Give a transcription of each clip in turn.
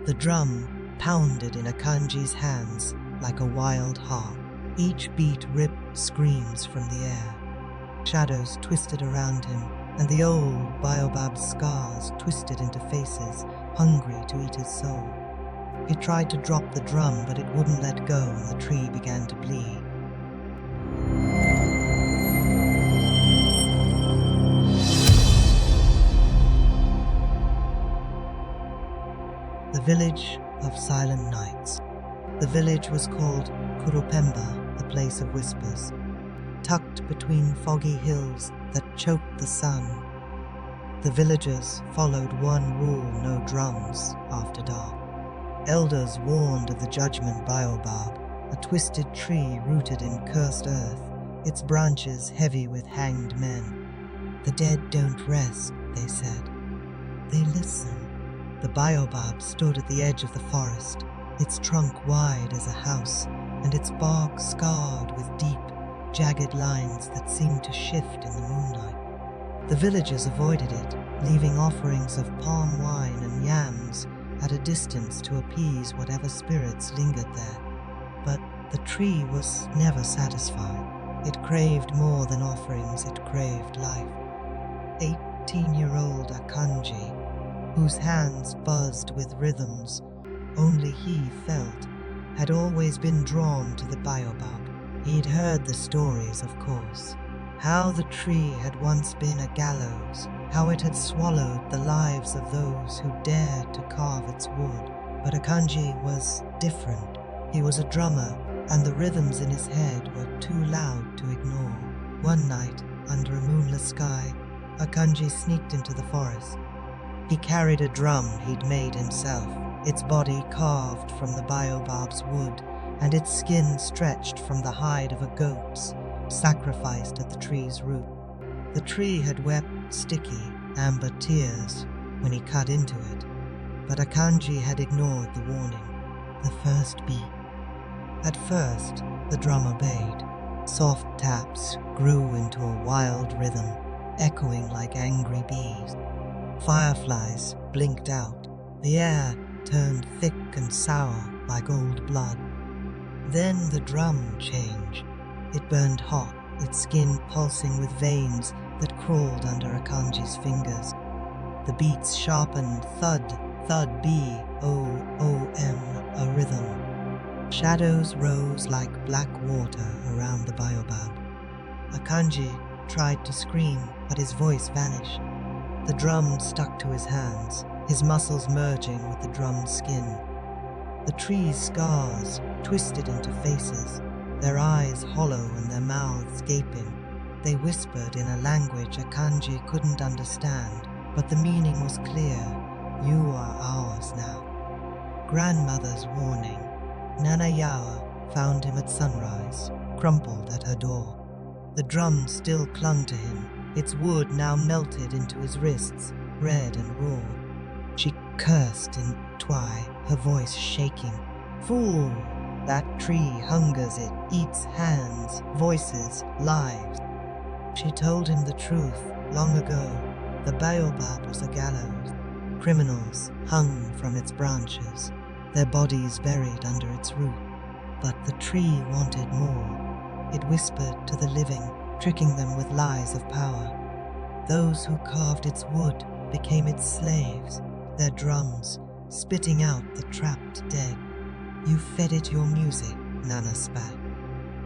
The drum pounded in Akanji's hands like a wild harp. Each beat ripped screams from the air. Shadows twisted around him, and the old baobab's scars twisted into faces, hungry to eat his soul. He tried to drop the drum, but it wouldn't let go, and the tree began to bleed. The village of silent nights. The village was called Kurupemba-the Place of Whispers, tucked between foggy hills that choked the sun. The villagers followed one rule: no drums after dark. Elders warned of the Judgment Baobab, a twisted tree rooted in cursed earth, its branches heavy with hanged men. The dead don't rest, they said. They listened. The baobab stood at the edge of the forest, its trunk wide as a house, and its bark scarred with deep, jagged lines that seemed to shift in the moonlight. The villagers avoided it, leaving offerings of palm wine and yams at a distance to appease whatever spirits lingered there. But the tree was never satisfied. It craved more than offerings, it craved life. 18-year-old Akanji, whose hands buzzed with rhythms only he felt, had always been drawn to the baobab. He'd heard the stories, of course. How the tree had once been a gallows, how it had swallowed the lives of those who dared to carve its wood. But Akanji was different. He was a drummer, and the rhythms in his head were too loud to ignore. One night, under a moonless sky, Akanji sneaked into the forest. He carried a drum he'd made himself, its body carved from the baobab's wood, and its skin stretched from the hide of a goat's, sacrificed at the tree's root. The tree had wept sticky, amber tears when he cut into it, but Akanji had ignored the warning. The first beat. At first, the drum obeyed. Soft taps grew into a wild rhythm, echoing like angry bees. Fireflies blinked out. The air turned thick and sour like old blood. Then the drum changed. It burned hot, its skin pulsing with veins that crawled under Akanji's fingers. The beats sharpened, thud, thud, B-O-O-M, a rhythm. Shadows rose like black water around the baobab. Akanji tried to scream, but his voice vanished. The drum stuck to his hands, his muscles merging with the drum's skin. The tree's scars twisted into faces, their eyes hollow and their mouths gaping. They whispered in a language Akanji couldn't understand, but the meaning was clear. You are ours now. Grandmother's warning. Nana Yawa found him at sunrise, crumpled at her door. The drum still clung to him, its wood now melted into his wrists, red and raw. She cursed in Twi, her voice shaking. Fool! That tree hungers, it eats hands, voices, lives. She told him the truth long ago. The baobab was a gallows. Criminals hung from its branches, their bodies buried under its root. But the tree wanted more. It whispered to the living, tricking them with lies of power. Those who carved its wood became its slaves, their drums spitting out the trapped dead. You fed it your music, Nana spat.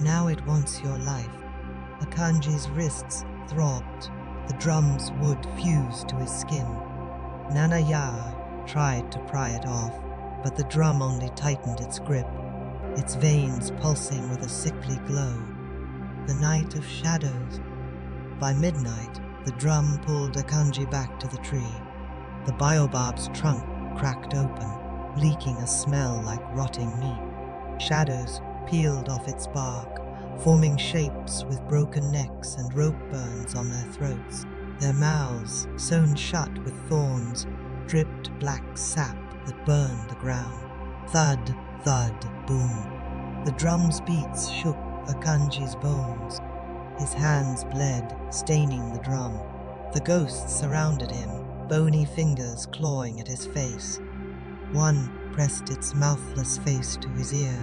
Now it wants your life. Akanji's wrists throbbed. The drum's wood fused to his skin. Nana Yaa tried to pry it off, but the drum only tightened its grip, its veins pulsing with a sickly glow. The night of shadows. By midnight, the drum pulled Akanji back to the tree. The baobab's trunk cracked open, leaking a smell like rotting meat. Shadows peeled off its bark, forming shapes with broken necks and rope burns on their throats. Their mouths, sewn shut with thorns, dripped black sap that burned the ground. Thud, thud, boom. The drum's beats shook Akanji's bones. His hands bled, staining the drum. The ghosts surrounded him, bony fingers clawing at his face. One pressed its mouthless face to his ear.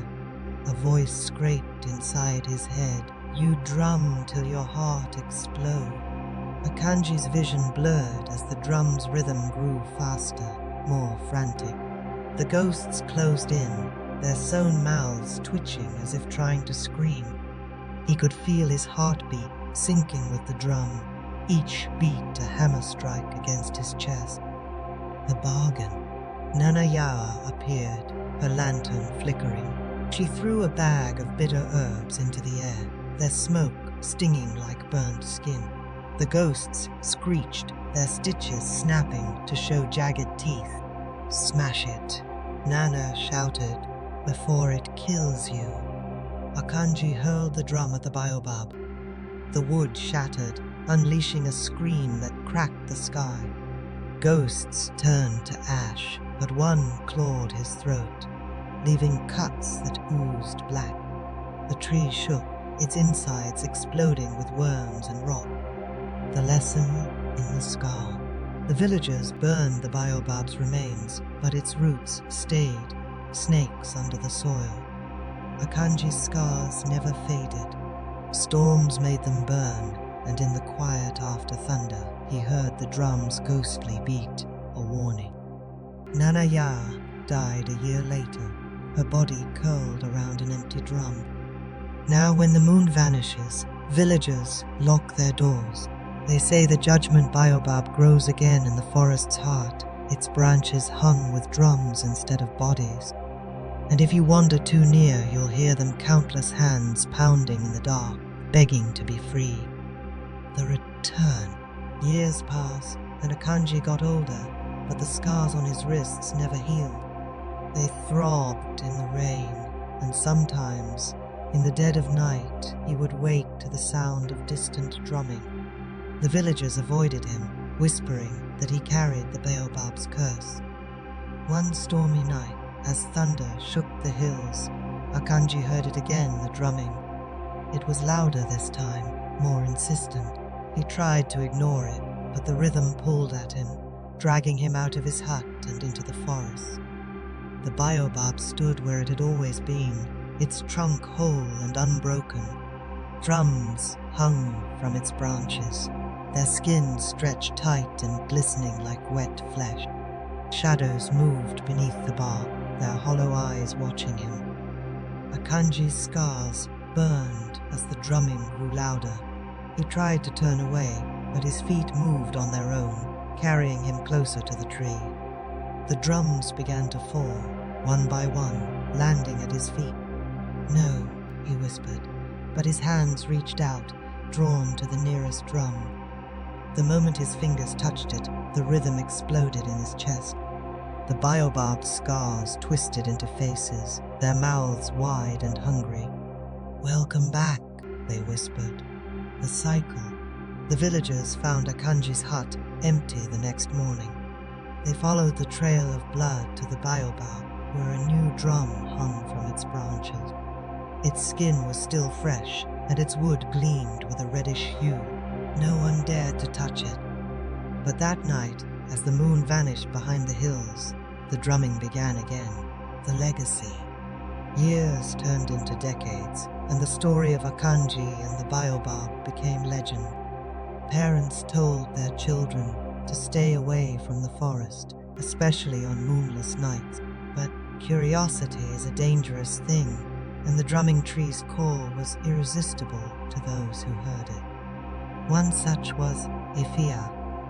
A voice scraped inside his head. "You drum till your heart explode." Akanji's vision blurred as the drum's rhythm grew faster, more frantic. The ghosts closed in, their sewn mouths twitching as if trying to scream. He could feel his heartbeat sinking with the drum, each beat a hammer strike against his chest. The bargain. Nana Yawa appeared, her lantern flickering. She threw a bag of bitter herbs into the air, their smoke stinging like burnt skin. The ghosts screeched, their stitches snapping to show jagged teeth. "Smash it," Nana shouted, "before it kills you." Akanji hurled the drum at the baobab. The wood shattered, unleashing a scream that cracked the sky. Ghosts turned to ash, but one clawed his throat, leaving cuts that oozed black. The tree shook, its insides exploding with worms and rot. The lesson in the scar. The villagers burned the baobab's remains, but its roots stayed, snakes under the soil. Akanji's scars never faded. Storms made them burn, and in the quiet after thunder, he heard the drum's ghostly beat, a warning. Nana Yawa died a year later, her body curled around an empty drum. Now when the moon vanishes, villagers lock their doors. They say the Judgment Baobab grows again in the forest's heart, its branches hung with drums instead of bodies. And if you wander too near, you'll hear them countless hands pounding in the dark, begging to be free. The return. Years pass, and Akanji got older, but the scars on his wrists never healed. They throbbed in the rain, and sometimes, in the dead of night, he would wake to the sound of distant drumming. The villagers avoided him, whispering that he carried the baobab's curse. One stormy night, as thunder shook the hills, Akanji heard it again, the drumming. It was louder this time, more insistent. He tried to ignore it, but the rhythm pulled at him, dragging him out of his hut and into the forest. The baobab stood where it had always been, its trunk whole and unbroken. Drums hung from its branches, their skin stretched tight and glistening like wet flesh. Shadows moved beneath the bark, their hollow eyes watching him. Akanji's scars burned as the drumming grew louder. He tried to turn away, but his feet moved on their own, carrying him closer to the tree. The drums began to fall, one by one, landing at his feet. "No," he whispered, but his hands reached out, drawn to the nearest drum. The moment his fingers touched it, the rhythm exploded in his chest. The baobab's scars twisted into faces, their mouths wide and hungry. "Welcome back," they whispered. The cycle. The villagers found Akanji's hut empty the next morning. They followed the trail of blood to the baobab, where a new drum hung from its branches. Its skin was still fresh, and its wood gleamed with a reddish hue. No one dared to touch it. But that night, as the moon vanished behind the hills, the drumming began again. The legacy. Years turned into decades, and the story of Akanji and the baobab became legend. Parents told their children to stay away from the forest, especially on moonless nights. But curiosity is a dangerous thing, and the drumming tree's call was irresistible to those who heard it. One such was Ifia,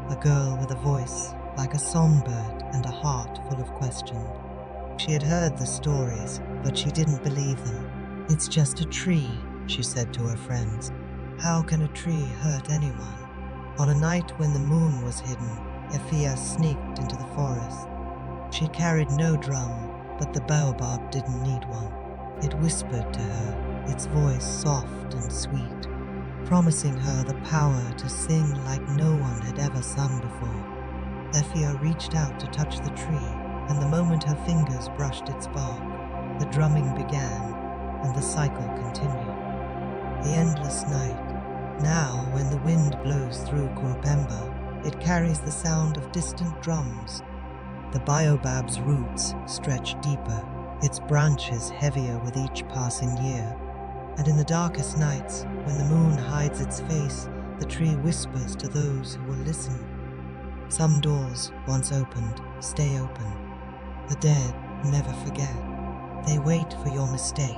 a girl with a voice like a songbird and a heart full of questions. She had heard the stories, but she didn't believe them. "It's just a tree," she said to her friends. "How can a tree hurt anyone?" On a night when the moon was hidden, Ifia sneaked into the forest. She carried no drum, but the baobab didn't need one. It whispered to her, its voice soft and sweet, promising her the power to sing like no one had ever sung before. Ifia reached out to touch the tree, and the moment her fingers brushed its bark, the drumming began, and the cycle continued. The endless night. Now, when the wind blows through Kurupemba, it carries the sound of distant drums. The baobab's roots stretch deeper, its branches heavier with each passing year. And in the darkest nights, when the moon hides its face, the tree whispers to those who will listen. Some doors, once opened, stay open. The dead never forget. They wait for your mistake.